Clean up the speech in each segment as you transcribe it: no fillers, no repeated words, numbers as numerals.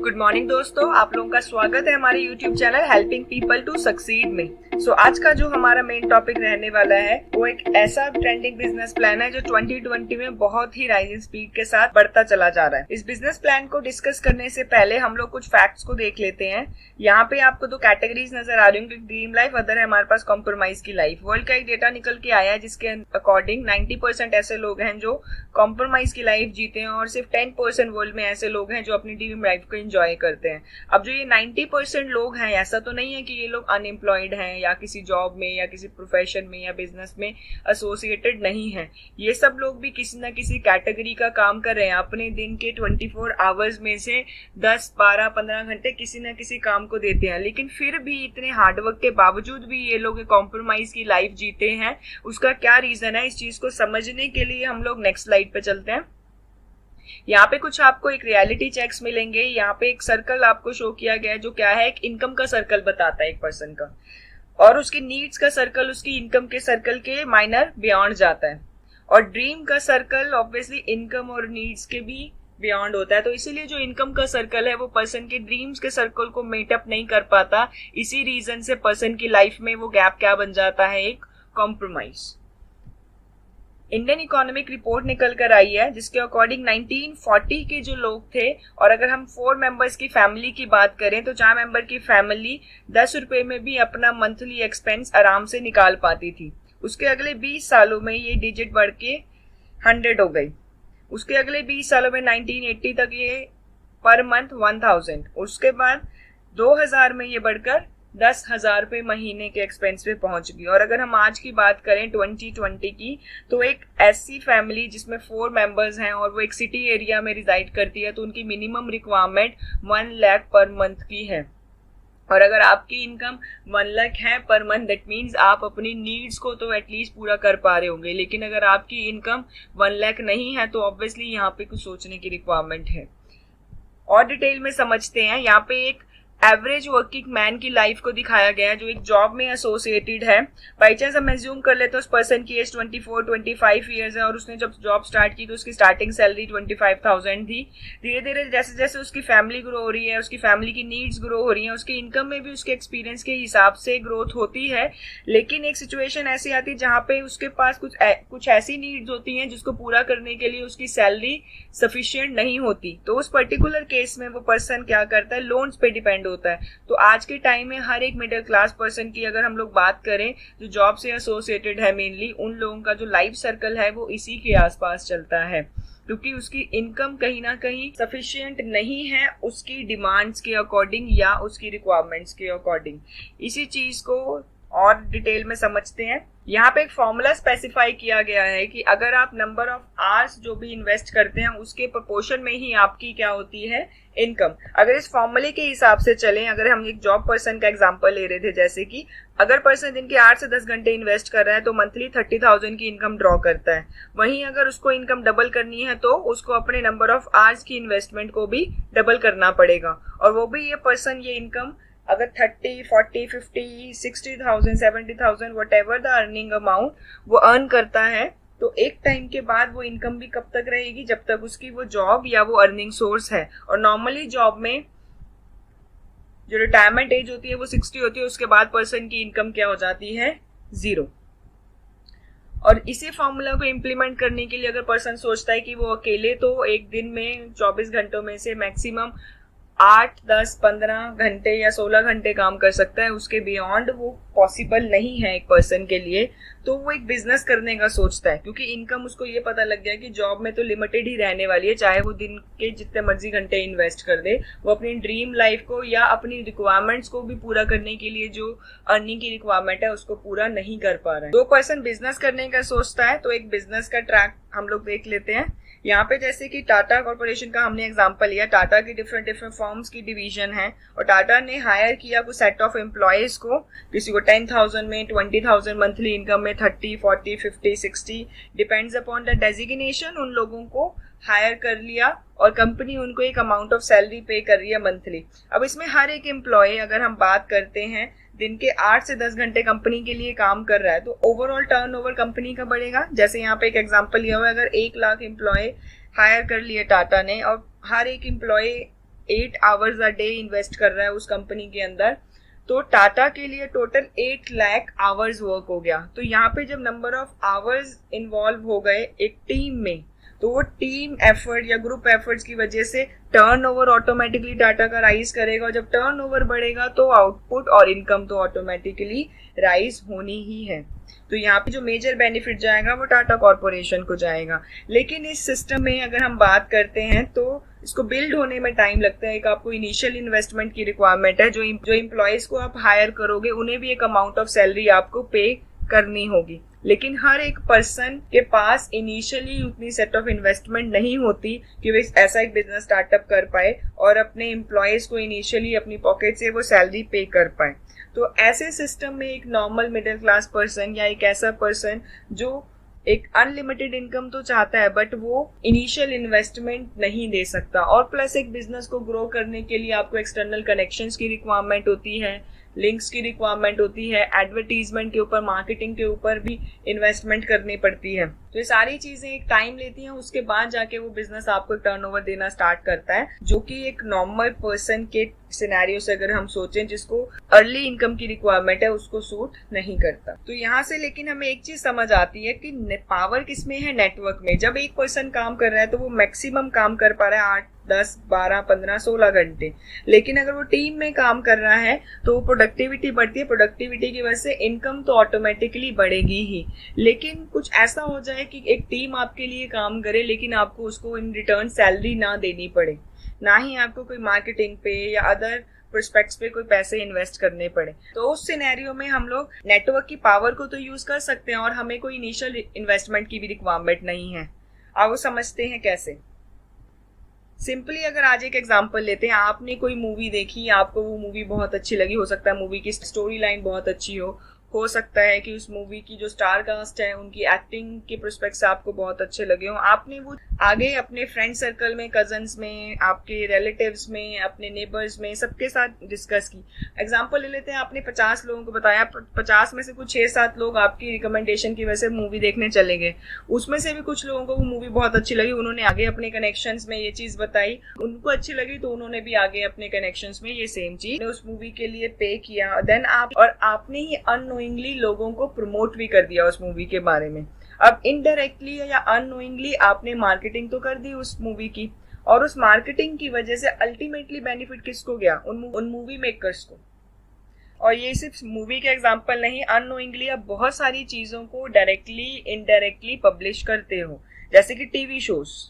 Good morning दोस्तों, आप लोगों का स्वागत है हमारे YouTube channel helping people to succeed में। आज का जो हमारा मेन टॉपिक रहने वाला है वो एक ऐसा ट्रेंडिंग बिजनेस प्लान है जो 2020 में बहुत ही राइजिंग स्पीड के साथ बढ़ता चला जा रहा है। इस बिजनेस प्लान को डिस्कस करने से पहले हम लोग कुछ फैक्ट्स को देख लेते हैं। यहाँ पे आपको दो कैटेगरीज नजर आ रही होंगी, ड्रीम लाइफ, अदर है हमारे पास कॉम्प्रोमाइज की लाइफ। वर्ल्ड का एक डेटा निकल के आया है जिसके अकॉर्डिंग 90% ऐसे लोग हैं जो कॉम्प्रोमाइज की लाइफ जीते हैं और सिर्फ 10% वर्ल्ड में ऐसे लोग हैं जो अपनी ड्रीम लाइफ को एंजॉय करते हैं। अब जो ये 90% लोग हैं, ऐसा तो नहीं है कि ये लोग अनएम्प्लॉयड हैं या किसी जॉब में या किसी प्रोफेशन में या बिजनेस में एसोसिएटेड नहीं है। ये सब लोग भी किसी ना किसी कैटेगरी का काम कर रहे हैं। अपने दिन के 24 आवर्स में से 10, 12, 15 घंटे किसी ना किसी काम को देते हैं, लेकिन फिर भी इतने हार्डवर्क के बावजूद भी ये लोग कॉम्प्रोमाइज की लाइफ जीते हैं। उसका क्या रीजन है, इस चीज को समझने के लिए हम लोग नेक्स्ट स्लाइड पे चलते हैं। यहाँ पे कुछ आपको एक रियलिटी चेक्स मिलेंगे। यहाँ पे एक सर्कल आपको शो किया गया है जो क्या है, एक इनकम का सर्कल बताता है एक पर्सन का, और उसकी नीड्स का सर्कल उसकी इनकम के सर्कल के माइनर बियॉन्ड जाता है, और ड्रीम का सर्कल ऑब्वियसली इनकम और नीड्स के भी बियॉन्ड होता है। तो इसीलिए जो इनकम का सर्कल है वो पर्सन के ड्रीम्स के सर्कल को मीटअप नहीं कर पाता। इसी रीजन से पर्सन की लाइफ में वो गैप क्या बन जाता है, एक कॉम्प्रोमाइज। इंडियन इकोनॉमिक रिपोर्ट निकल कर आई है जिसके अकॉर्डिंग 1940 के जो लोग थे, और अगर हम 4 मेंबर्स की फैमिली की बात करें तो 4 मेंबर की फैमिली 10 रुपए में भी अपना मंथली एक्सपेंस आराम से निकाल पाती थी। उसके अगले 20 सालों में ये डिजिट बढ़ के 100 हो गई। उसके अगले 20 सालों में 1980 तक ये पर मंथ 1000, उसके बाद 2000 में ये बढ़कर 10,000 रुपए महीने के एक्सपेंस पे पहुंच गई। और अगर हम आज की बात करें 2020 की, तो एक ऐसी फैमिली जिसमें 4 मेंबर्स हैं और वो एक सिटी एरिया में रिजाइड करती है तो उनकी minimum requirement 1 lakh per month की है। और अगर आपकी इनकम 1 लाख है पर मंथ, दैट मीन्स आप अपनी नीड्स को तो एटलीस्ट पूरा कर पा रहे होंगे। लेकिन अगर आपकी इनकम 1 लाख नहीं है तो ऑब्वियसली यहाँ पे कुछ सोचने की रिक्वायरमेंट है। और डिटेल में समझते हैं। यहाँ पे एक एवरेज वर्किंग मैन की लाइफ को दिखाया गया है जो एक जॉब में एसोसिएटेड है। बाई चांस हम एज्यूम कर लेते हैं उस पर्सन की एज 24-25 ईयर्स है और उसने जब जॉब स्टार्ट की तो उसकी स्टार्टिंग सैलरी 25,000 थी। धीरे धीरे जैसे जैसे उसकी फैमिली ग्रो हो रही है, उसकी फैमिली की नीड्स ग्रो हो रही है, उसकी इनकम में भी उसके एक्सपीरियंस के हिसाब से ग्रोथ होती है। लेकिन एक सिचुएशन ऐसी आती है जहाँ पे उसके पास कुछ ऐसी नीड्स होती हैं जिसको पूरा करने के लिए उसकी सैलरी सफिशिएंट नहीं होती। तो उस पर्टिकुलर केस में वो पर्सन क्या करता है, लोन्स पे डिपेंड होता है। तो आज के टाइम में हर एक मिडिल क्लास पर्सन की अगर हम लोग बात करें जो जॉब से एसोसिएटेड है, मेनली उन लोगों का जो लाइफ सर्कल है वो इसी के आसपास चलता है, क्योंकि उसकी इनकम कहीं ना कहीं सफिशिएंट नहीं है उसकी डिमांड्स के अकॉर्डिंग या उसकी रिक्वायरमेंट्स के अकॉर्डिंग। इसी चीज को और डिटेल में समझते हैं। यहाँ पे एक फॉर्मूला स्पेसिफाई किया गया है कि अगर आप नंबर ऑफ आवर्स जो भी इन्वेस्ट करते हैं उसके प्रोपोर्शन में ही आपकी क्या होती है, इनकम। अगर इस फॉर्मूले के हिसाब से चलें, अगर हम एक जॉब पर्सन का एग्जांपल ले रहे थे, जैसे कि अगर पर्सन दिन के 8 से 10 घंटे इन्वेस्ट कर रहा है तो मंथली 30,000 की इनकम ड्रॉ करता है। वहीं अगर उसको इनकम डबल करनी है तो उसको अपने नंबर ऑफ आवर्स की इन्वेस्टमेंट को भी डबल करना पड़ेगा। और वो भी ये पर्सन ये इनकम अगर 30, 40, 50, 60,000, 70,000 what ever the earning amount वो अर्न करता है, तो एक टाइम के बाद वो इनकम भी कब तक रहेगी, जब तक उसकी वो जॉब या वो अर्निंग सोर्स है। और नॉर्मली जॉब में जो रिटायरमेंट एज होती है वो 60 होती है, उसके बाद पर्सन की इनकम क्या हो जाती है, 0। और इसी फॉर्मूला को इम्प्लीमेंट करने के लिए अगर पर्सन सोचता है कि वो अकेले तो एक दिन में 24 घंटों में से मैक्सिमम 8, 10, 15 घंटे या 16 घंटे काम कर सकता है, उसके बियॉन्ड वो पॉसिबल नहीं है एक पर्सन के लिए, तो वो एक बिजनेस करने का सोचता है। क्योंकि इनकम उसको ये पता लग गया कि जॉब में तो लिमिटेड ही रहने वाली है, चाहे वो दिन के जितने मर्जी घंटे इन्वेस्ट कर दे, वो अपनी ड्रीम लाइफ को या अपनी रिक्वायरमेंट्स को भी पूरा करने के लिए जो अर्निंग की रिक्वायरमेंट है उसको पूरा नहीं कर पा रहा है। दो पर्सन बिजनेस करने का सोचता है तो एक बिजनेस का ट्रैक हम लोग देख लेते हैं। यहाँ पे जैसे कि टाटा कॉर्पोरेशन का हमने एग्जांपल लिया। टाटा की डिफरेंट फॉर्म्स की डिवीजन है और टाटा ने हायर किया कुछ सेट ऑफ एम्प्लॉयज को, किसी को 10,000 में, 20,000 मंथली इनकम में, 30, 40, 50, 60 डिपेंड्स अपॉन द डेजिग्नेशन। उन लोगों को हायर कर लिया और कंपनी उनको एक अमाउंट ऑफ सैलरी पे कर रही है मंथली। अब इसमें हर एक एम्प्लॉय अगर हम बात करते हैं दिन के 8 से 10 घंटे कंपनी के लिए काम कर रहा है तो ओवरऑल टर्नओवर कंपनी का बढ़ेगा। जैसे यहाँ पे एक एग्जांपल लिया हुआ है, अगर 1 लाख एम्प्लॉय हायर कर लिए टाटा ने और हर एक employee 8 hours a day invest कर रहा है उस कंपनी के अंदर, तो टाटा के लिए टोटल 8 लाख आवर्स वर्क हो गया। तो यहाँ पे जब नंबर ऑफ आवर्स इन्वॉल्व हो गए एक टीम में, तो वो टीम एफर्ट या ग्रुप एफर्ट्स की वजह से टर्नओवर ऑटोमेटिकली टाटा का राइज करेगा, और जब टर्नओवर बढ़ेगा तो आउटपुट और इनकम तो ऑटोमेटिकली राइज होनी ही है। तो यहाँ पे जो मेजर बेनिफिट जाएगा वो टाटा कॉर्पोरेशन को जाएगा। लेकिन इस सिस्टम में अगर हम बात करते हैं तो इसको बिल्ड होने में टाइम लगता है। एक आपको इनिशियल इन्वेस्टमेंट की रिक्वायरमेंट है, जो एम्प्लॉयज को आप हायर करोगे उन्हें भी एक अमाउंट ऑफ सैलरी आपको पे करनी होगी। लेकिन हर एक पर्सन के पास इनिशियली उतनी सेट ऑफ इन्वेस्टमेंट नहीं होती कि वे ऐसा एक बिजनेस स्टार्टअप कर पाए और अपने एम्प्लॉयज को इनिशियली अपनी पॉकेट से वो सैलरी पे कर पाए। तो ऐसे सिस्टम में एक नॉर्मल मिडिल क्लास पर्सन या एक ऐसा पर्सन जो एक अनलिमिटेड इनकम तो चाहता है बट वो इनिशियल इन्वेस्टमेंट नहीं दे सकता, और प्लस एक बिजनेस को ग्रो करने के लिए आपको एक्सटर्नल कनेक्शंस की रिक्वायरमेंट होती है, लिंक्स की रिक्वायरमेंट होती है, एडवर्टीजमेंट के ऊपर, मार्केटिंग के ऊपर भी इन्वेस्टमेंट करनी पड़ती है। तो ये सारी चीजें एक टाइम लेती हैं, उसके बाद जाके वो बिजनेस आपको टर्नओवर देना स्टार्ट करता है, जो कि एक नॉर्मल पर्सन के सिनेरियो से अगर हम सोचें जिसको अर्ली इनकम की रिक्वायरमेंट है उसको सूट नहीं करता। तो यहाँ से लेकिन हमें एक चीज समझ आती है कि पावर किसमें है, नेटवर्क में। जब एक पर्सन काम कर रहा है तो वो मैक्सिमम काम कर पा रहा है 8, 10, 12, 15, 16 घंटे। लेकिन अगर वो टीम में काम कर रहा है तो प्रोडक्टिविटी बढ़ती है, प्रोडक्टिविटी की वजह से इनकम तो ऑटोमेटिकली बढ़ेगी ही। लेकिन कुछ ऐसा हो जाए कि एक टीम आपके लिए काम करे लेकिन आपको उसको इन रिटर्न सैलरी ना देनी पड़े, ना ही आपको कोई मार्केटिंग पे या अदर प्रोस्पेक्ट्स पे कोई पैसे इन्वेस्ट करने पड़े, तो उस सिनेरियो में हम लोग नेटवर्क की पावर को तो यूज कर सकते हैं और हमें कोई इनिशियल इन्वेस्टमेंट की भी रिक्वायरमेंट नहीं है। आप वो समझते हैं कैसे? सिंपली अगर आज एक एग्जांपल लेते हैं, आपने कोई मूवी देखी, आपको वो मूवी बहुत अच्छी लगी, हो सकता है मूवी की स्टोरी लाइन बहुत अच्छी हो सकता है कि उस मूवी की जो स्टार कास्ट है उनकी एक्टिंग के प्रोस्पेक्ट से आपको बहुत अच्छे लगे हो। आपने वो आगे अपने फ्रेंड सर्कल में, कजन्स में, आपके रिलेटिव्स में, अपने नेबर्स में सबके साथ डिस्कस की। एग्जांपल ले लेते हैं, आपने 50 लोगों को बताया, 50 में से कुछ 6-7 लोग आपकी रिकमेंडेशन की वजह से मूवी देखने चले गए। उसमें से भी कुछ लोगों को वो मूवी बहुत अच्छी लगी, उन्होंने आगे अपने कनेक्शंस में ये चीज बताई, उनको अच्छी लगी तो उन्होंने भी आगे अपने कनेक्शंस में ये सेम चीज उस मूवी के लिए पे किया। देन आपने ही अननोइंगली लोगों को प्रमोट भी कर दिया उस मूवी के बारे में। अब इनडायरेक्टली या अननोइंगली आपने मार्केटिंग तो कर दी उस मूवी की, और उस मार्केटिंग की वजह से अल्टीमेटली बेनिफिट किसको गया? उन मूवी मेकर्स को। और ये सिर्फ मूवी के एग्जांपल नहीं, अननोइंगली आप बहुत सारी चीजों को डायरेक्टली इनडायरेक्टली पब्लिश करते हो, जैसे कि टीवी शोज।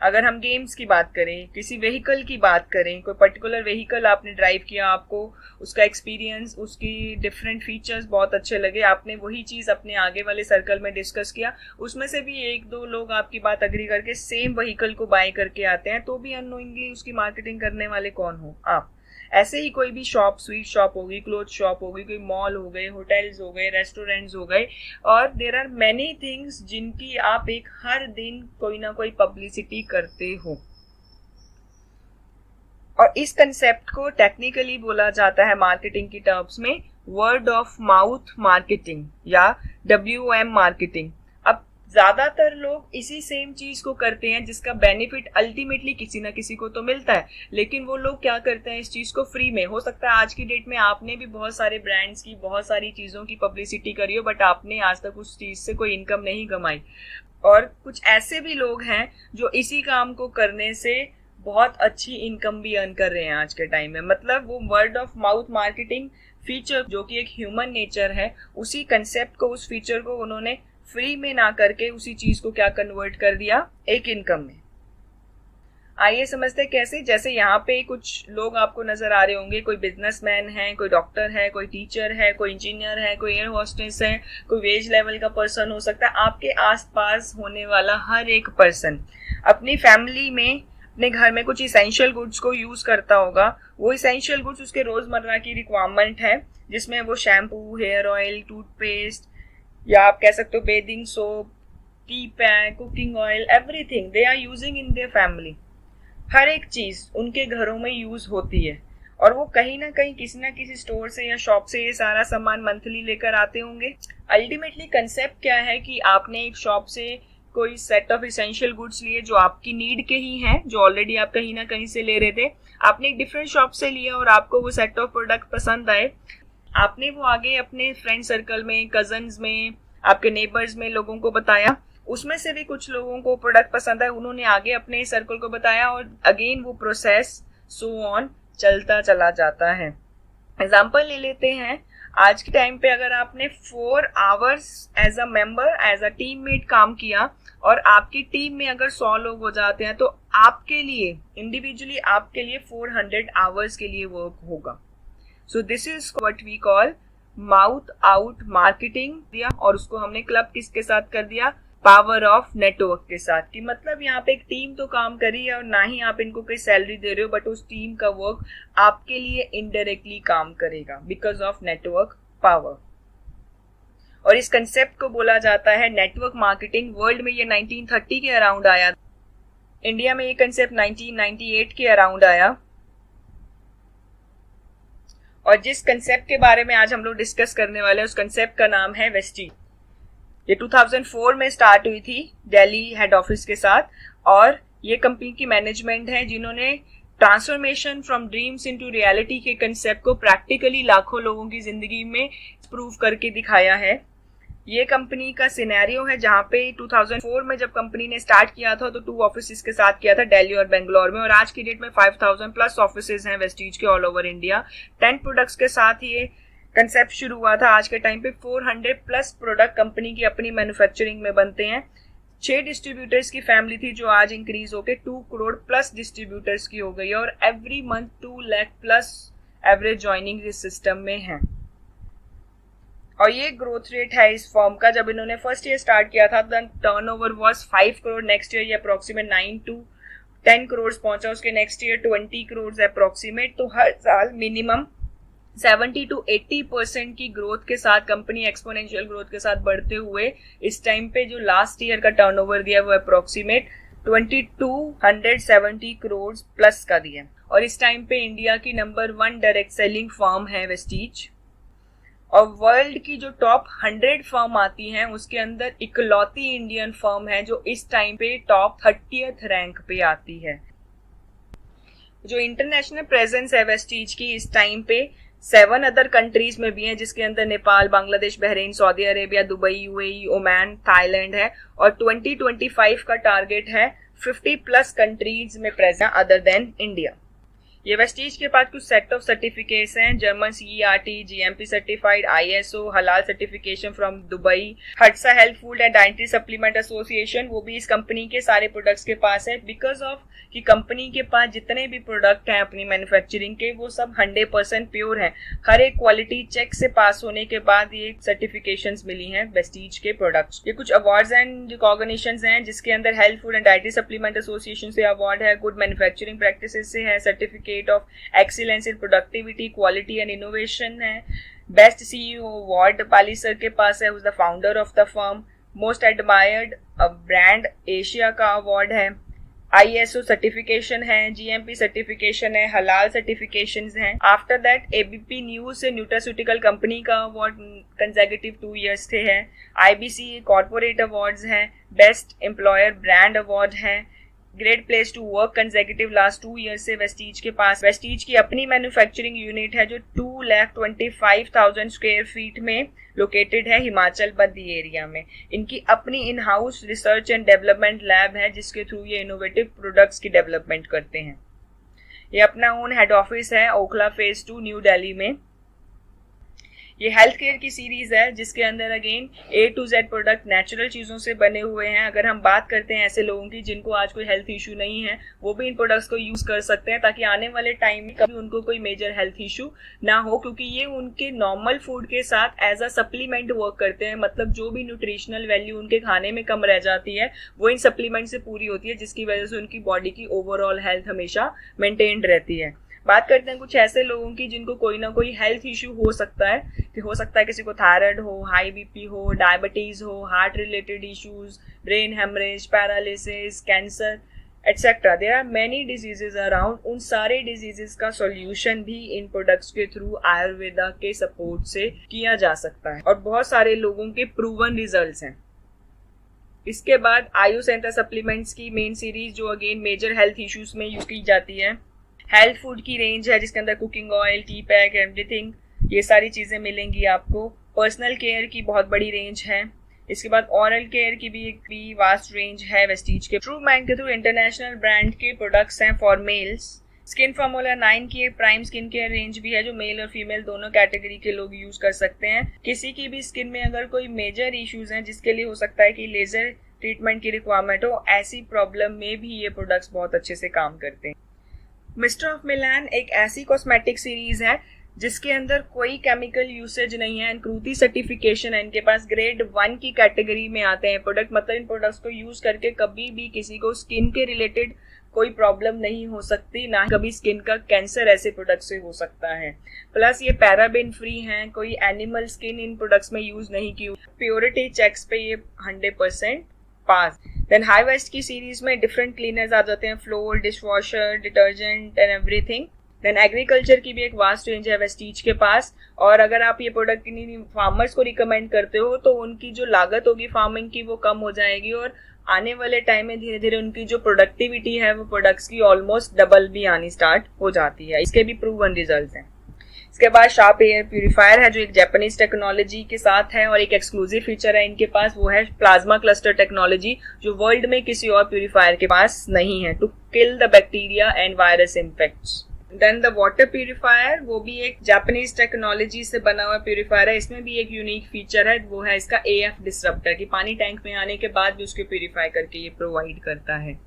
अगर हम गेम्स की बात करें, किसी व्हीकल की बात करें, कोई पर्टिकुलर व्हीकल आपने ड्राइव किया, आपको उसका एक्सपीरियंस, उसकी डिफरेंट फीचर्स बहुत अच्छे लगे, आपने वही चीज अपने आगे वाले सर्कल में डिस्कस किया, उसमें से भी 1-2 लोग आपकी बात अग्री करके सेम व्हीकल को बाय करके आते हैं, तो भी अननोइंगली उसकी मार्केटिंग करने वाले कौन हो? आप। ऐसे ही कोई भी शॉप, स्वीट शॉप होगी, क्लोथ शॉप होगी, कोई मॉल हो गए, होटल्स हो गए, रेस्टोरेंट्स हो गए, और देयर आर मेनी थिंग्स जिनकी आप एक हर दिन कोई ना कोई पब्लिसिटी करते हो। और इस कंसेप्ट को टेक्निकली बोला जाता है मार्केटिंग की टर्म्स में वर्ड ऑफ माउथ मार्केटिंग या WOM मार्केटिंग। अब ज्यादातर लोग इसी सेम चीज को करते हैं जिसका बेनिफिट अल्टीमेटली किसी ना किसी को तो मिलता है, लेकिन वो लोग क्या करते हैं, इस चीज को फ्री में। हो सकता है आज की डेट में आपने भी बहुत सारे ब्रांड्स की, बहुत सारी चीजों की पब्लिसिटी करी हो, बट आपने आज तक उस चीज से कोई इनकम नहीं कमाई। और कुछ ऐसे भी लोग हैं जो इसी काम को करने से बहुत अच्छी इनकम भी अर्न कर रहे हैं आज के टाइम में। मतलब वो word of mouth marketing feature जो कि एक ह्यूमन नेचर है, उसी कंसेप्ट को, उस फीचर को उन्होंने फ्री में ना करके उसी चीज को क्या कन्वर्ट कर दिया, एक इनकम में। आइए समझते हैं कैसे। जैसे यहाँ पे कुछ लोग आपको नजर आ रहे होंगे, कोई बिजनेसमैन है, कोई डॉक्टर है, कोई टीचर है, कोई इंजीनियर है, कोई एयर होस्टेस है, कोई वेज लेवल का पर्सन हो सकता है। आपके आसपास होने वाला हर एक पर्सन अपनी फैमिली में, अपने घर में कुछ इसेंशियल गुड्स को यूज करता होगा। वो इसेंशियल गुड्स उसके रोजमर्रा की रिक्वायरमेंट है, जिसमें वो शैम्पू, हेयर ऑयल, टूथपेस्ट, या आप कह सकते हो bathing soap, tea pack, cooking oil, everything they are using in their family. हर एक चीज उनके घरों में यूज होती है, और वो कहीं ना कहीं किसी ना किसी स्टोर से या शॉप से ये सारा सामान मंथली लेकर आते होंगे। अल्टीमेटली कंसेप्ट क्या है कि आपने एक शॉप से कोई सेट ऑफ इसेंशियल गुड्स लिए जो आपकी नीड के ही हैं, जो ऑलरेडी आप कहीं ना कहीं से ले रहे थे। आपने एक डिफरेंट शॉप से लिया और आपको वो सेट ऑफ प्रोडक्ट पसंद आए, आपने वो आगे अपने फ्रेंड सर्कल में, कजन्स में, आपके नेबर्स में लोगों को बताया, उसमें से भी कुछ लोगों को प्रोडक्ट पसंद आए, उन्होंने आगे अपने सर्कल को बताया और अगेन वो प्रोसेस सो ऑन चलता चला जाता है। एग्जाम्पल ले लेते हैं, आज के टाइम पे अगर आपने 4 hours as a member, as a teammate काम किया और आपकी टीम में अगर 100 लोग हो जाते हैं तो आपके लिए इंडिविजुअली आपके लिए 400 आवर्स के लिए वर्क होगा। So this is what we call mouth out marketing दिया, और उसको हमने क्लब किसके साथ कर दिया, पावर ऑफ नेटवर्क के साथ, कि मतलब यहाँ पे एक टीम तो काम करी है और ना ही आप इनको कोई सैलरी दे रहे हो, बट उस टीम का वर्क आपके लिए इनडायरेक्टली काम करेगा बिकॉज ऑफ नेटवर्क पावर। और इस कंसेप्ट को बोला जाता है नेटवर्क मार्केटिंग। वर्ल्ड में ये 1930 के अराउंड आया, इंडिया में ये कंसेप्ट 1998 के अराउंड आया। और जिस कंसेप्ट के बारे में आज हम लोग डिस्कस करने वाले हैं उस कंसेप्ट का नाम है वेस्टीज। ये 2004 में स्टार्ट हुई थी दिल्ली हेड ऑफिस के साथ, और ये कंपनी की मैनेजमेंट है जिन्होंने transformation from dreams into reality के कंसेप्ट को प्रैक्टिकली लाखों लोगों की जिंदगी में प्रूव करके दिखाया है। ये कंपनी का सिनेरियो है जहां पे 2004 में जब कंपनी ने स्टार्ट किया था तो 2 ऑफिस के साथ किया था, दिल्ली और बेंगलोर में, और आज की डेट में 5000 प्लस ऑफिस हैं वेस्टीज के ऑल ओवर इंडिया। 10 प्रोडक्ट्स के साथ ये कंसेप्ट शुरू हुआ था। आज के टाइम पे 400 प्लस प्रोडक्ट कंपनी की अपनी मैन्युफैक्चरिंग में बनते हैं। 6 डिस्ट्रीब्यूटर्स की फैमिली थी जो आज इंक्रीज होकर 2 करोड़ प्लस डिस्ट्रीब्यूटर्स की हो गई है, और every month 2 lakh plus average joining इस सिस्टम में है। और ये ग्रोथ रेट है इस फॉर्म का। जब इन्होंने फर्स्ट ईयर स्टार्ट किया था then turnover was 5 crore, next year ये अप्रोक्सीमेट 9 to 10 करोड़ पहुंचा, उसके नेक्स्ट ईयर 20 करोड़ अप्रोक्सीमेट। तो हर साल मिनिमम 70 to 80% की ग्रोथ के साथ कंपनी एक्सपोनेंशियल ग्रोथ के साथ बढ़ते हुए इस टाइम पे जो लास्ट ईयर का टर्नओवर दिया वो अप्रोक्सीमेट 2270 करोड़ प्लस का दिया। और इस टाइम पे इंडिया की नंबर 1 डायरेक्ट सेलिंग फर्म है वेस्टीज। और वर्ल्ड की जो टॉप 100 फर्म आती हैं उसके अंदर इकलौती इंडियन फर्म है जो इस टाइम पे टॉप 30th रैंक पे आती है। जो इंटरनेशनल प्रेजेंस है वेस्टीज की इस टाइम पे 7 अदर कंट्रीज में भी है, जिसके अंदर Nepal, Bangladesh, Bahrain, Saudi Arabia, Dubai, UAE, Oman, Thailand है। और 2025 का टारगेट है 50 प्लस कंट्रीज में प्रेजेंट अदर देन इंडिया। ये वेस्टीज के पास कुछ सेट ऑफ सर्टिफिकेट्स हैं, German CERT, GMP certified, ISO, halal certification from Dubai, हट्सा health food and dietary supplement association, वो भी इस कंपनी के सारे प्रोडक्ट्स के पास है। बिकॉज ऑफ कि कंपनी के पास जितने भी प्रोडक्ट हैं अपनी मैन्युफैक्चरिंग के वो सब 100% प्योर हैं। हर एक क्वालिटी चेक से पास होने के बाद ये सर्टिफिकेशंस मिली हैं वेस्टीज के प्रोडक्ट्स। ये कुछ अवार्ड्स एंड रिकॉग्निशंस हैं जिसके अंदर health food and dietary supplement association से अवार्ड है, गुड मैन्युफैक्चरिंग प्रैक्टिसेस से है, certificate of excellence in productivity, quality and innovation है, बेस्ट CEO अवार्ड पाली सर के पास है, who is the founder of the firm, most admired brand Asia का award है, ISO certification है, GMP सर्टिफिकेशन है, हलाल सर्टिफिकेशंस हैं। आफ्टर दैट ABP न्यूज से न्यूट्रास्यूटिकल कंपनी का अवार्ड कंसेक्यूटिव 2 इयर्स थे है, IBC कॉर्पोरेट अवार्ड्स हैं, बेस्ट एम्प्लॉयर ब्रांड अवार्ड है, great place to work consecutive last 2 year से वेस्टीज के पास। वेस्टीज की अपनी मैन्युफैक्चरिंग यूनिट है जो 2,25,000 स्क्वायर फीट में लोकेटेड है हिमाचल बद्दी एरिया में। इनकी अपनी in house research and development lab है जिसके थ्रू ये इनोवेटिव प्रोडक्ट्स की डेवलपमेंट करते हैं। ये अपना ओन हेड ऑफिस है ओखला फेज 2 न्यू दिल्ली में। ये हेल्थ केयर की सीरीज है जिसके अंदर again A to Z product natural चीजों से बने हुए हैं। अगर हम बात करते हैं ऐसे लोगों की जिनको आज कोई हेल्थ इशू नहीं है, वो भी इन प्रोडक्ट्स को यूज कर सकते हैं ताकि आने वाले टाइम में कभी उनको कोई मेजर हेल्थ इशू ना हो, क्योंकि ये उनके नॉर्मल फूड के साथ एज अ सप्लीमेंट वर्क करते हैं। मतलब जो भी न्यूट्रिशनल वैल्यू उनके खाने में कम रह जाती है वो इन सप्लीमेंट से पूरी होती है, जिसकी वजह से उनकी बॉडी की ओवरऑल हेल्थ हमेशा मेंटेन्ड रहती है। बात करते हैं कुछ ऐसे लोगों की जिनको कोई ना कोई हेल्थ इश्यू हो सकता है किसी को थायराइड हो, हाई BP हो, डायबिटीज हो, heart related issues, brain hemorrhage, paralysis, cancer etcetera. There are many diseases around. उन सारे डिजीजेस का सॉल्यूशन भी इन प्रोडक्ट्स के थ्रू आयुर्वेदा के सपोर्ट से किया जा सकता है और बहुत सारे लोगों के प्रूवन रिजल्ट्स हैं। इसके बाद आयुष एंटर सप्लीमेंट्स की मेन सीरीज जो अगेन मेजर हेल्थ इश्यूज में यूज की जाती है। हेल्थ फूड की रेंज है जिसके अंदर cooking oil, T pack, everything, ये सारी चीजें मिलेंगी आपको। पर्सनल केयर की बहुत बड़ी रेंज है। इसके बाद ऑरल केयर की भी एक वास्ट रेंज है वेस्टीज के। ट्रू माइंड के थ्रू इंटरनेशनल ब्रांड के प्रोडक्ट्स हैं फॉर मेल्स। स्किन फॉर्मूला 9 की एक प्राइम स्किन केयर रेंज भी है जो मेल और फीमेल दोनों कैटेगरी के लोग यूज कर सकते हैं। किसी की भी स्किन में अगर कोई मेजर इश्यूज हैं जिसके लिए हो सकता है कि लेजर ट्रीटमेंट की रिक्वायरमेंट हो, ऐसी प्रॉब्लम में भी ये प्रोडक्ट्स बहुत अच्छे से काम करते हैं। मिस्टर ऑफ मिलान एक ऐसी कॉस्मेटिक सीरीज है जिसके अंदर कोई केमिकल यूसेज नहीं है, कृति सर्टिफिकेशन है। इनके पास ग्रेड 1 की कैटेगरी में आते हैं प्रोडक्ट, मतलब इन प्रोडक्ट्स को यूज करके कभी भी किसी को स्किन के रिलेटेड कोई प्रॉब्लम नहीं हो सकती, ना कभी स्किन का कैंसर ऐसे प्रोडक्ट से हो सकता है। प्लस ये पैराबेन फ्री हैं, कोई एनिमल स्किन इन प्रोडक्ट्स में यूज नहीं की। प्योरिटी चेक्स पे ये 100% पास। देन हाई वेस्ट की सीरीज में डिफरेंट क्लीनर्स आ जाते हैं, floor, dishwasher, detergent and everything. Then agriculture की भी एक वास्ट रेंज है वेस्टीज के पास। और अगर आप ये प्रोडक्ट किन्हीं फार्मर्स को रिकमेंड करते हो तो उनकी जो लागत होगी फार्मिंग की वो कम हो जाएगी और आने वाले टाइम में धीरे धीरे उनकी जो प्रोडक्टिविटी है वो प्रोडक्ट्स की ऑलमोस्ट डबल भी आनी स्टार्ट हो जाती है। इसके भी प्रूवन रिजल्ट हैं। इसके बाद शार्प एयर प्यूरिफायर है जो एक जापानीज टेक्नोलॉजी के साथ है और एक एक्सक्लूसिव फीचर है इनके पास, वो है प्लाज्मा क्लस्टर टेक्नोलॉजी जो वर्ल्ड में किसी और प्यूरिफायर के पास नहीं है, to kill the bacteria and virus infects. Then the water purifier, वो भी एक जापानीज टेक्नोलॉजी से बना हुआ प्यूरिफायर है। इसमें भी एक यूनिक फीचर है, वो है इसका AF डिसरप्टर कि पानी टैंक में आने के बाद भी उसको प्यूरिफाई करके ये प्रोवाइड करता है।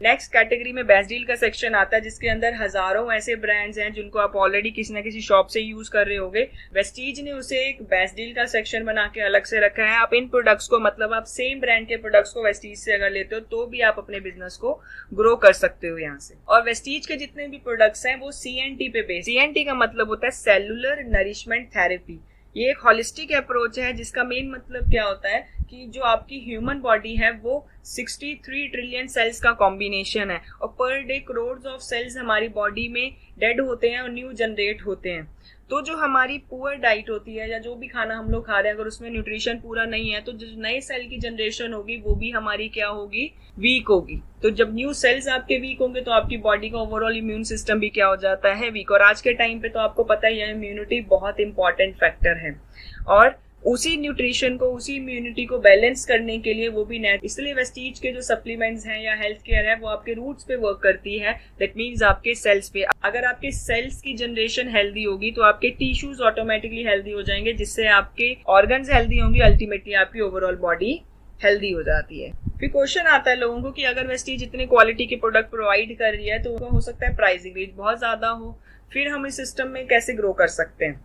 नेक्स्ट कैटेगरी में बेस्ट डील का सेक्शन आता है जिसके अंदर हजारों ऐसे ब्रांड्स हैं जिनको आप ऑलरेडी किसी ना किसी शॉप से यूज कर रहे होंगे। वेस्टीज ने उसे एक बेस्ट डील का सेक्शन बना के अलग से रखा है। आप इन प्रोडक्ट्स को, मतलब आप सेम ब्रांड के प्रोडक्ट्स को वेस्टीज से अगर लेते हो तो भी आप अपने बिजनेस को ग्रो कर सकते हो यहाँ से। और वेस्टीज के जितने भी प्रोडक्ट्स हैं वो CNT पे बेस्ड। CNT का मतलब होता है सेलुलर नरिशमेंट थेरेपी। ये एक होलिस्टिक अप्रोच है जिसका मेन मतलब क्या होता है कि जो आपकी ह्यूमन बॉडी है वो 63 ट्रिलियन सेल्स का कॉम्बिनेशन है और per day crore of cells हमारी बॉडी में डेड होते हैं और न्यू जनरेट होते हैं। तो जो हमारी पुअर डाइट होती है या जो भी खाना हम लोग खा रहे हैं अगर उसमें न्यूट्रिशन पूरा नहीं है तो जो नए सेल की जनरेशन होगी वो भी हमारी क्या होगी, वीक होगी। तो जब न्यू सेल्स आपके वीक होंगे तो आपकी बॉडी का ओवरऑल इम्यून सिस्टम भी क्या हो जाता है, वीक। और आज के टाइम पे तो आपको पता ही है इम्यूनिटी बहुत इंपॉर्टेंट फैक्टर है और उसी न्यूट्रिशन को, उसी इम्यूनिटी को बैलेंस करने के लिए वो भी इसलिए वेस्टीज के जो सप्लीमेंट्स हैं या हेल्थ केयर है वो आपके रूट्स पे वर्क करती है। दैट मीन्स आपके सेल्स पे। अगर आपके सेल्स की जनरेशन हेल्दी होगी तो आपके टिश्यूज ऑटोमेटिकली हेल्दी हो जाएंगे जिससे आपके ऑर्गन्स हेल्दी होंगे, अल्टीमेटली आपकी ओवरऑल बॉडी हेल्दी हो जाती है। फिर क्वेश्चन आता है लोगों को कि अगर वेस्टीज इतने क्वालिटी के प्रोडक्ट प्रोवाइड कर रही है तो हो सकता है प्राइसिंग रेंज बहुत ज्यादा हो, फिर हम इस सिस्टम में कैसे ग्रो कर सकते हैं?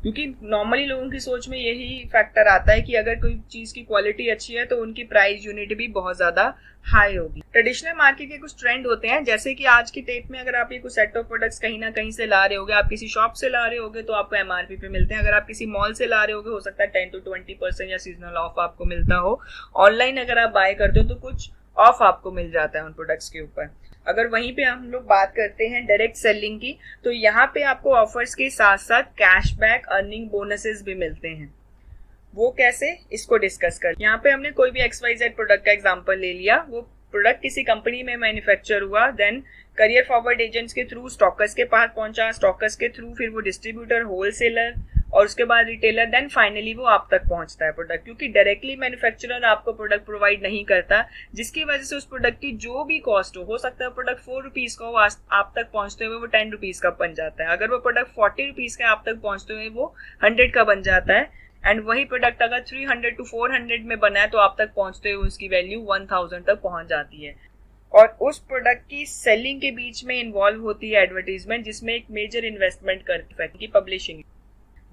क्योंकि नॉर्मली लोगों की सोच में यही फैक्टर आता है कि अगर कोई चीज की क्वालिटी अच्छी है तो उनकी प्राइस यूनिट भी बहुत ज्यादा हाई होगी। ट्रेडिशनल मार्केट के कुछ ट्रेंड होते हैं, जैसे कि आज की डेट में अगर आप ये कुछ सेट ऑफ प्रोडक्ट्स कहीं ना कहीं से ला रहे होगे, आप किसी शॉप से ला रहे होगे तो आपको MRP पे मिलते हैं। अगर आप किसी मॉल से ला रहे होगे हो सकता है 10 to 20% या सीजनल ऑफ आपको मिलता हो। ऑनलाइन अगर आप बाय करते हो तो कुछ ऑफ आपको मिल जाता है उन प्रोडक्ट्स के ऊपर। अगर वहीं पे हम लोग बात करते हैं डायरेक्ट सेलिंग की तो यहाँ पे आपको ऑफर्स के साथ साथ कैशबैक, अर्निंग बोनसेस भी मिलते हैं। वो कैसे, इसको डिस्कस कर। यहाँ पे हमने कोई भी XYZ प्रोडक्ट का एग्जांपल ले लिया। वो प्रोडक्ट किसी कंपनी में मैन्युफैक्चर हुआ, देन करियर फॉरवर्ड एजेंट्स के थ्रू स्टॉकर्स के पास पहुंचा, स्टॉकर्स के थ्रू फिर वो डिस्ट्रीब्यूटर, होलसेलर और उसके बाद रिटेलर, देन फाइनली वो आप तक पहुंचता है प्रोडक्ट। क्योंकि डायरेक्टली मैन्युफैक्चरर आपको प्रोडक्ट प्रोवाइड नहीं करता, जिसकी वजह से उस प्रोडक्ट की जो भी कॉस्ट हो सकता है प्रोडक्ट 4 रुपीज का हो, आप तक पहुंचते हुए वो 10 रुपीज का बन जाता है। अगर वो प्रोडक्ट 40 रुपीज का आप तक पहुंचते हुए वो 100 का बन जाता है। एंड वही प्रोडक्ट अगर 300 to 400 में बना है तो आप तक पहुंचते हुए उसकी वैल्यू 1000 तक पहुंच जाती है। और उस प्रोडक्ट की सेलिंग के बीच में इन्वॉल्व होती है एडवर्टीजमेंट, जिसमें एक मेजर इन्वेस्टमेंट करती है पब्लिशिंग।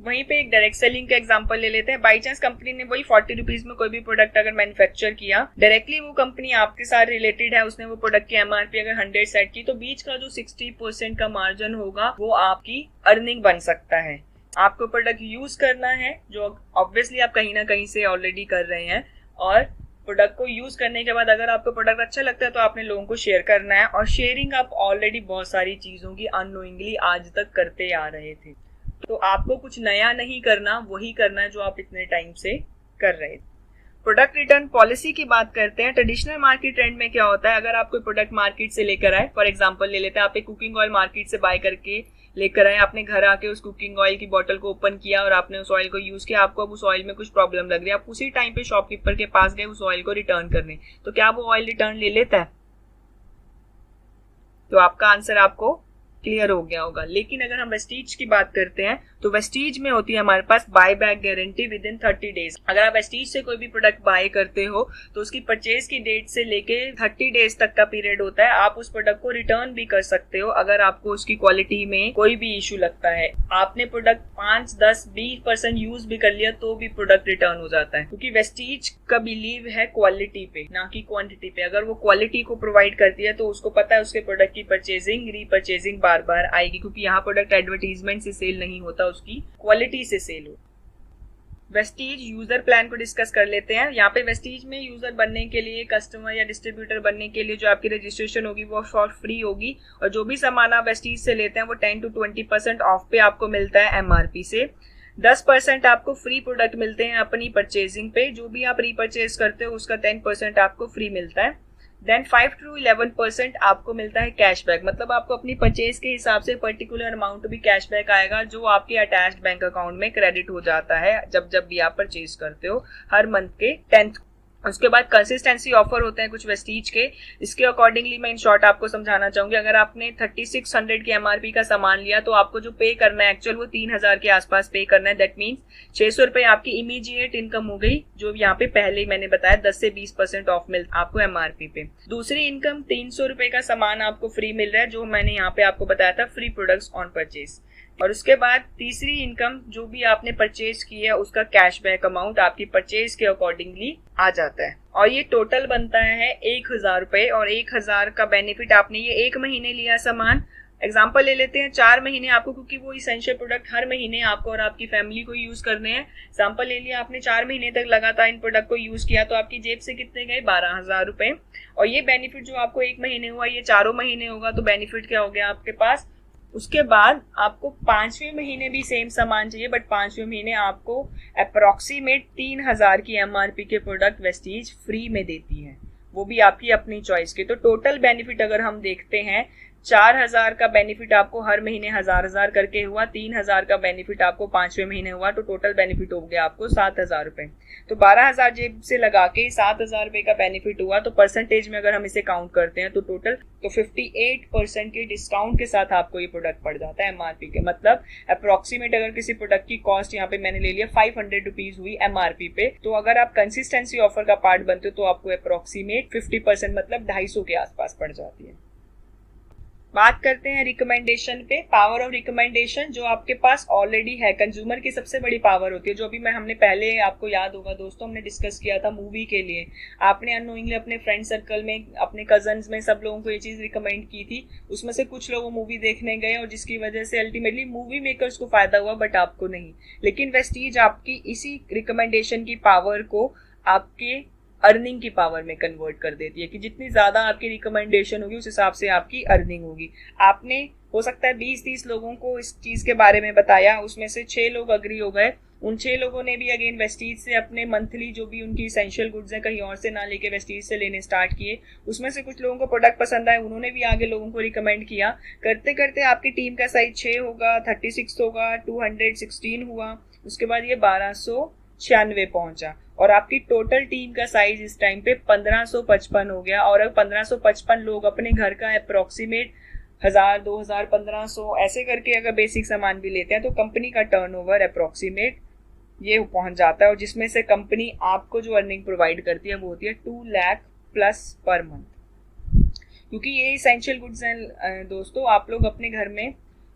वहीं पे एक डायरेक्ट सेलिंग का एग्जांपल ले लेते हैं। बाई चांस कंपनी ने वही 40 रुपीज में कोई भी प्रोडक्ट अगर मैन्युफैक्चर किया, डायरेक्टली वो कंपनी आपके साथ रिलेटेड है, उसने वो प्रोडक्ट की MRP अगर 100 सेट की तो बीच का जो 60% का मार्जिन होगा वो आपकी अर्निंग बन सकता है। आपको प्रोडक्ट यूज करना है जो ऑब्वियसली आप कहीं ना कहीं से ऑलरेडी कर रहे हैं, और प्रोडक्ट को यूज करने के बाद अगर आपको प्रोडक्ट अच्छा लगता है तो आपने लोगों को शेयर करना है। और शेयरिंग आप ऑलरेडी बहुत सारी चीजों की अननोइंगली आज तक करते आ रहे थे, तो आपको कुछ नया नहीं करना, वही करना है जो आप इतने टाइम से कर रहे थे। प्रोडक्ट रिटर्न पॉलिसी की बात करते हैं। ट्रेडिशनल मार्केट ट्रेंड में क्या होता है, अगर आप कोई प्रोडक्ट मार्केट से लेकर आए, फॉर एग्जांपल ले लेते हैं, आप एक कुकिंग ऑयल मार्केट से बाय करके लेकर आए, आपने घर आके उस कुकिंग ऑयल की बोतल को ओपन किया और आपने उस ऑयल को यूज किया, आपको अब उस ऑयल में कुछ प्रॉब्लम लग रही है, आप उसी टाइम पे शॉपकीपर के पास गए उस ऑयल को रिटर्न करने, तो क्या वो ऑयल रिटर्न ले लेता है? तो आपका आंसर आपको क्लियर हो गया होगा। लेकिन अगर हम वेस्टीज की बात करते हैं तो वेस्टीज में होती है हमारे पास buy back guarantee within 30 days. अगर आप वेस्टीज से कोई भी प्रोडक्ट बाय करते हो तो उसकी परचेज की डेट से लेके 30 डेज तक का पीरियड होता है। आप उस प्रोडक्ट को रिटर्न भी कर सकते हो अगर आपको उसकी क्वालिटी में कोई भी इश्यू लगता है। आपने प्रोडक्ट 5, 10, 20% यूज भी कर लिया तो भी प्रोडक्ट रिटर्न हो जाता है, क्योंकि वेस्टीज का बिलीव है क्वालिटी पे ना कि क्वांटिटी पे। अगर वो क्वालिटी को प्रोवाइड करती है तो उसको पता है उसके प्रोडक्ट की परचेजिंग रीपरचेजिंग बार बार आएगी, क्योंकि यहाँ प्रोडक्ट एडवर्टीजमेंट से सेल नहीं होता, उसकी क्वालिटी से सेल हो। वेस्टीज यूजर प्लान को डिस्कस कर लेते हैं। यहाँ पे वेस्टीज में यूजर बनने के लिए, कस्टमर या डिस्ट्रीब्यूटर बनने के लिए जो आपकी रजिस्ट्रेशन होगी वो फॉर फ्री होगी, और जो भी सामान आप वेस्टीज से लेते हैं वो 10 to 20% ऑफ पे आपको मिलता है एमआरपी से। 10% आपको फ्री प्रोडक्ट मिलते हैं अपनी परचेजिंग पे, जो भी आप रीपरचेज करते हो उसका 10% आपको फ्री मिलता है। देन 5 to 11% आपको मिलता है कैशबैक, मतलब आपको अपनी परचेज के हिसाब से पर्टिकुलर अमाउंट भी कैशबैक आएगा जो आपके अटैच्ड बैंक अकाउंट में क्रेडिट हो जाता है जब भी आप परचेज करते हो हर मंथ के 10th। उसके बाद कंसिस्टेंसी ऑफर होते हैं कुछ वेस्टीज के, इसके अकॉर्डिंगली मैं इन शॉर्ट आपको समझाना चाहूंगी। अगर आपने 3600 की एमआरपी का सामान लिया तो आपको जो पे करना है एक्चुअल वो 3000 के आसपास पे करना है। दैट मीन्स 600 रुपए आपकी इमीडिएट इनकम हो गई, जो यहाँ पे पहले मैंने बताया 10 से 20% ऑफ मिलता आपको एमआरपी पे। दूसरी इनकम 300 रुपए का सामान आपको फ्री मिल रहा है, जो मैंने यहाँ पे आपको बताया था फ्री प्रोडक्ट्स ऑन परचेज। और उसके बाद तीसरी इनकम जो भी आपने परचेज की है उसका कैशबैक अमाउंट आपकी परचेज के अकॉर्डिंगली आ जाता है, और ये टोटल बनता है 1000 रुपए। और 1000 का बेनिफिट आपने ये 1 महीने लिया सामान, एग्जाम्पल ले लेते हैं 4 महीने आपको, क्योंकि वो इसेंशियल प्रोडक्ट हर महीने आपको और आपकी फैमिली को यूज करने हैं। एग्जाम्पल ले लिया आपने 4 महीने तक लगातार इन प्रोडक्ट को यूज किया तो आपकी जेब से कितने गए 12000 रुपए। और ये बेनिफिट जो आपको 1 महीने हुआ ये 4 महीने होगा, तो बेनिफिट क्या हो गया आपके पास। उसके बाद आपको 5वें महीने भी सेम सामान चाहिए, बट 5वें महीने आपको अप्रोक्सीमेट 3000 की एमआरपी के प्रोडक्ट वेस्टीज फ्री में देती है, वो भी आपकी अपनी चॉइस के। तो टोटल बेनिफिट अगर हम देखते हैं 4000 का बेनिफिट आपको हर महीने 1000 करके हुआ, 3000 का बेनिफिट आपको 5वें महीने हुआ, तो टोटल बेनिफिट हो गया आपको 7000 रुपए। तो 12000 जेब से लगा के 7000 रुपए का बेनिफिट हुआ, तो परसेंटेज में अगर हम इसे काउंट करते हैं तो टोटल 58% के डिस्काउंट के साथ आपको ये प्रोडक्ट पड़ जाता है एमआरपी के। मतलब अप्रोक्सीमेट अगर किसी प्रोडक्ट की कॉस्ट यहाँ पे मैंने ले लिया 500 रुपीज हुई एमआरपी पे, तो अगर आप कंसिस्टेंसी ऑफर का पार्ट बनते हो तो आपको अप्रोक्सीमेट 50% मतलब 250 के आसपास पड़ जाती है। बात करते हैं रिकमेंडेशन पे। पावर ऑफ रिकमेंडेशन जो आपके पास ऑलरेडी है, कंज्यूमर की सबसे बड़ी पावर होती है, जो अभी हमने पहले आपको याद होगा दोस्तों हमने डिस्कस किया था मूवी के लिए। आपने अननोइंगली अपने फ्रेंड सर्कल में, अपने कजन्स में सब लोगों को ये चीज रिकमेंड की थी, उसमें से कुछ लोग मूवी देखने गए और जिसकी वजह से अल्टीमेटली मूवी मेकर्स को फायदा हुआ बट आपको नहीं। लेकिन वेस्टीज आपकी इसी रिकमेंडेशन की पावर को आपके अर्निंग की पावर में कन्वर्ट कर देती है, कि जितनी ज्यादा आपकी रिकमेंडेशन होगी उस हिसाब से आपकी अर्निंग होगी। आपने हो सकता है 20-30 लोगों को इस चीज के बारे में बताया, उसमें से 6 लोग अग्री हो गए, उन 6 लोगों ने भी अगेन वेस्टीज से अपने मंथली जो भी उनकी एसेंशियल गुड्स है कहीं और से ना लेके वेस्टीज से लेने स्टार्ट किए। उसमें से कुछ लोगों को प्रोडक्ट पसंद आए, उन्होंने भी आगे लोगों को रिकमेंड किया। करते करते आपकी टीम का साइज 6 होगा, 36 होगा, 216 हुआ, उसके बाद ये 1296 पहुंचा, और आपकी टोटल टीम का साइज इस टाइम पे 1555 हो गया। और 1555 लोग अपने घर का अप्रोक्सीमेट 1000, 2000, 1500 ऐसे करके अगर बेसिक सामान भी लेते हैं तो कंपनी का टर्नओवर अप्रोक्सीमेट ये पहुंच जाता है, और जिसमें से कंपनी आपको जो अर्निंग प्रोवाइड करती है वो होती है 2 लाख प्लस पर मंथ। क्योंकि ये इसेंशियल गुड्स हैं दोस्तों, आप लोग अपने घर में,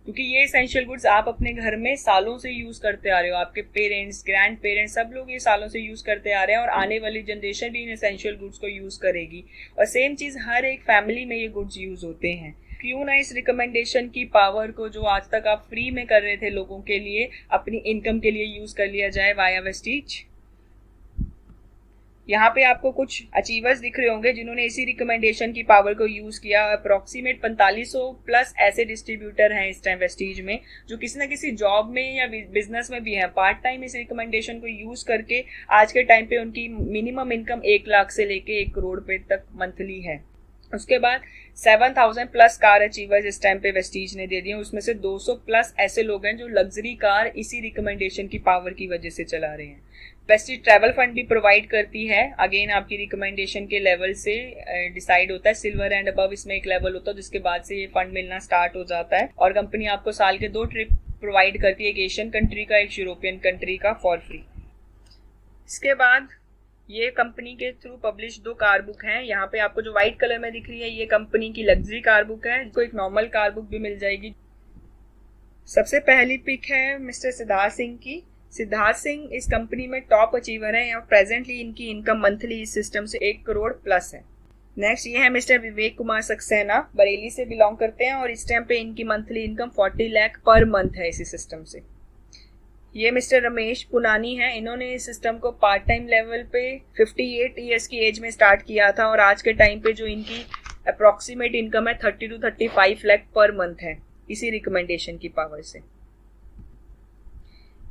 क्योंकि ये एसेंशियल गुड्स आप अपने घर में सालों से यूज करते आ रहे हो, आपके पेरेंट्स, ग्रैंड पेरेंट्स सब लोग ये सालों से यूज करते आ रहे हैं, और आने वाली जनरेशन भी इन एसेंशियल गुड्स को यूज करेगी। और सेम चीज हर एक फैमिली में ये गुड्स यूज होते हैं। क्यों ना इस रिकमेंडेशन की पावर को जो आज तक आप फ्री में कर रहे थे लोगों के लिए, अपनी इनकम के लिए यूज कर लिया जाए वाया वेस्टीज। यहाँ पे आपको कुछ अचीवर्स दिख रहे होंगे जिन्होंने इसी रिकमेंडेशन की पावर को यूज किया। अप्रोक्सीमेट 4500 प्लस ऐसे डिस्ट्रीब्यूटर हैं इस टाइम वेस्टीज में जो किसी ना किसी जॉब में या बिजनेस में भी हैं। पार्ट टाइम इस रिकमेंडेशन को यूज करके आज के टाइम पे उनकी मिनिमम इनकम 1 लाख से लेके 1 करोड़ रुपए तक मंथली है। उसके बाद 7000 प्लस कार अचीवर्स इस टाइम पे वेस्टीज ने दे दिए। उसमें से 200 प्लस ऐसे लोग हैं जो लग्जरी कार इसी रिकमेंडेशन की पावर की वजह से चला रहे हैं। वेस्टीज ट्रैवल फंड भी प्रोवाइड करती है। अगेन आपकी रिकमेंडेशन के लेवल से डिसाइड होता है। सिल्वर एंड अबव इसमें एक लेवल होता है जिसके बाद से ये फंड मिलना स्टार्ट हो जाता है। और कंपनी आपको साल के 2 ट्रिप प्रोवाइड करती है, एक एशियन कंट्री का, एक यूरोपियन कंट्री का, फॉर फ्री। इसके बाद ये कंपनी के थ्रू पब्लिश 2 कार बुक हैं। यहाँ पे आपको जो व्हाइट कलर में दिख रही है ये कंपनी की लग्जरी कार बुक है, जिसको एक नॉर्मल कार बुक भी मिल जाएगी। सबसे पहली पिक है मिस्टर सिद्धार्थ सिंह की। सिद्धार्थ सिंह इस कंपनी में टॉप अचीवर है। यहाँ प्रेजेंटली इनकी इनकम मंथली इस सिस्टम से 1 करोड़ प्लस है। नेक्स्ट ये है मिस्टर विवेक कुमार सक्सेना, बरेली से बिलोंग करते हैं और इस टाइम पे इनकी monthly income 40 lakh per month है इसी सिस्टम से। ये मिस्टर रमेश पुनानी है। इन्होंने इस सिस्टम को पार्ट टाइम लेवल पे 58 ईयर्स की एज में स्टार्ट किया था और आज के टाइम पे जो इनकी अप्रोक्सीमेट इनकम है 30 to 35 लाख पर मंथ है इसी रिकमेंडेशन की पावर से।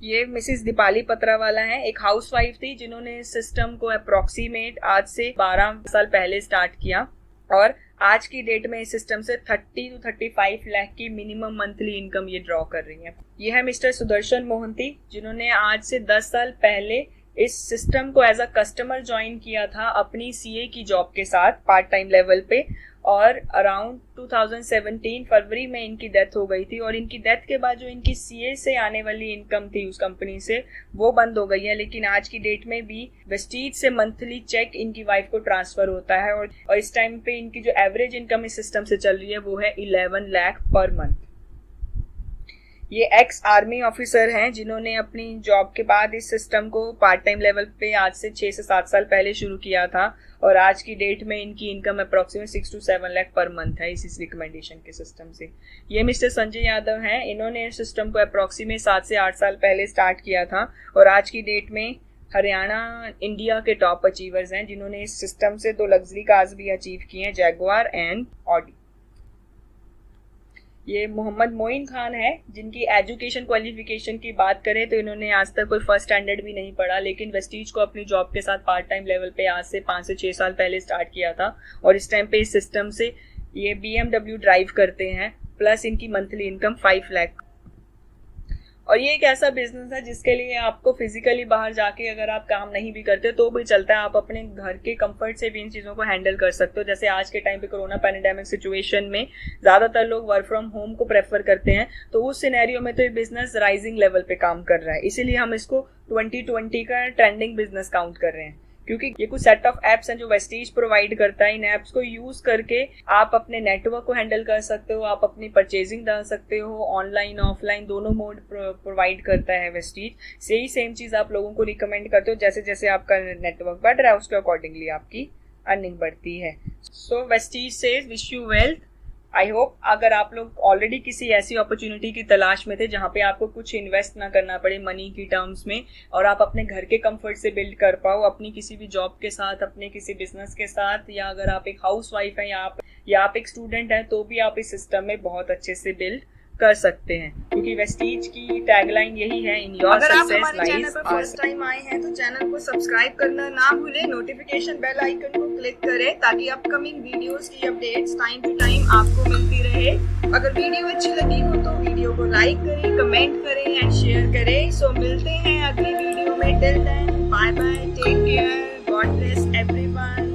ये मिसिस दीपाली पत्रावाला है, एक हाउसवाइफ थी जिन्होंने इस सिस्टम को अप्रोक्सीमेट आज से 12 साल पहले स्टार्ट किया और आज की डेट में इस सिस्टम से 30 to 35 लाख की मिनिमम मंथली इनकम ये ड्रॉ कर रही है। ये है मिस्टर सुदर्शन मोहंती जिन्होंने आज से 10 साल पहले इस सिस्टम को एज अ कस्टमर ज्वाइन किया था अपनी सीए की जॉब के साथ पार्ट टाइम लेवल पे और अराउंड 2017 फरवरी में इनकी डेथ हो गई थी और इनकी डेथ के बाद जो इनकी सीए से आने वाली इनकम थी उस कंपनी से वो बंद हो गई है। लेकिन आज की डेट में भी वेस्टीज से मंथली चेक इनकी वाइफ को ट्रांसफर होता है और इस टाइम पे इनकी जो एवरेज इनकम इस सिस्टम से चल रही है वो है 11 लाख पर मंथ। ये एक्स आर्मी ऑफिसर हैं जिन्होंने अपनी जॉब के बाद इस सिस्टम को पार्ट टाइम लेवल पे आज से 6 से 7 साल पहले शुरू किया था और आज की डेट में इनकी income approximate 6 to 7 lakh per month है इस रिकमेंडेशन के सिस्टम से। ये मिस्टर संजय यादव हैं। इन्होंने इस सिस्टम को अप्रोक्सीमेट 7 से 8 साल पहले स्टार्ट किया था और आज की डेट में हरियाणा इंडिया के टॉप अचीवर्स हैं जिन्होंने इस सिस्टम से 2 लग्जरी कार्स भी अचीव किए हैं, जैगुआर एंड ऑडी। ये मोहम्मद मोइन खान है जिनकी एजुकेशन क्वालिफिकेशन की बात करें तो इन्होंने आज तक कोई फर्स्ट स्टैंडर्ड भी नहीं पढ़ा लेकिन वेस्टीज को अपनी जॉब के साथ पार्ट टाइम लेवल पे आज से 5 से 6 साल पहले स्टार्ट किया था और इस टाइम पे इस सिस्टम से ये BMW ड्राइव करते हैं प्लस इनकी मंथली इनकम 5 लाख। और ये एक ऐसा बिजनेस है जिसके लिए आपको फिजिकली बाहर जाके अगर आप काम नहीं भी करते तो भी चलता है, आप अपने घर के कंफर्ट से भी इन चीज़ों को हैंडल कर सकते हो। जैसे आज के टाइम पे कोरोना पैंडेमिक सिचुएशन में ज़्यादातर लोग वर्क फ्रॉम होम को प्रेफर करते हैं तो उस सिनेरियो में तो ये बिजनेस राइजिंग लेवल पे काम कर रहा है, इसीलिए हम इसको 2020 का ट्रेंडिंग बिजनेस काउंट कर रहे हैं क्योंकि ये कुछ सेट ऑफ एप्स हैं जो वेस्टीज प्रोवाइड करता है। इन एप्स को यूज करके आप अपने नेटवर्क को हैंडल कर सकते हो, आप अपनी परचेजिंग डाल सकते हो, ऑनलाइन ऑफलाइन दोनों मोड प्रोवाइड करता है वेस्टीज। सेम चीज आप लोगों को रिकमेंड करते हो, जैसे जैसे आपका नेटवर्क बढ़ रहा है उसके अकॉर्डिंगली आपकी अर्निंग बढ़ती है। So Vestige says wish you wealth. I hope अगर आप लोग ऑलरेडी किसी ऐसी अपॉर्चुनिटी की तलाश में थे जहां पे आपको कुछ इन्वेस्ट ना करना पड़े मनी की टर्म्स में और आप अपने घर के कंफर्ट से बिल्ड कर पाओ अपनी किसी भी जॉब के साथ, अपने किसी बिजनेस के साथ, या अगर आप एक हाउसवाइफ हैं या आप एक स्टूडेंट हैं तो भी आप इस सिस्टम में बहुत अच्छे से बिल्ड कर सकते हैं क्योंकि वेस्टीज की टैगलाइन यही है, in your success lies. First time आए हैं तो चैनल को सब्सक्राइब करना ना भूलें, नोटिफिकेशन बेल आइकन को क्लिक करें ताकि अपकमिंग वीडियोस की अपडेट्स टाइम टू टाइम आपको मिलती रहे। अगर वीडियो अच्छी लगी हो तो वीडियो को लाइक करें, कमेंट करें एंड शेयर करें। सो मिलते हैं अगली वीडियो में, till then bye bye, take care, god bless everyone.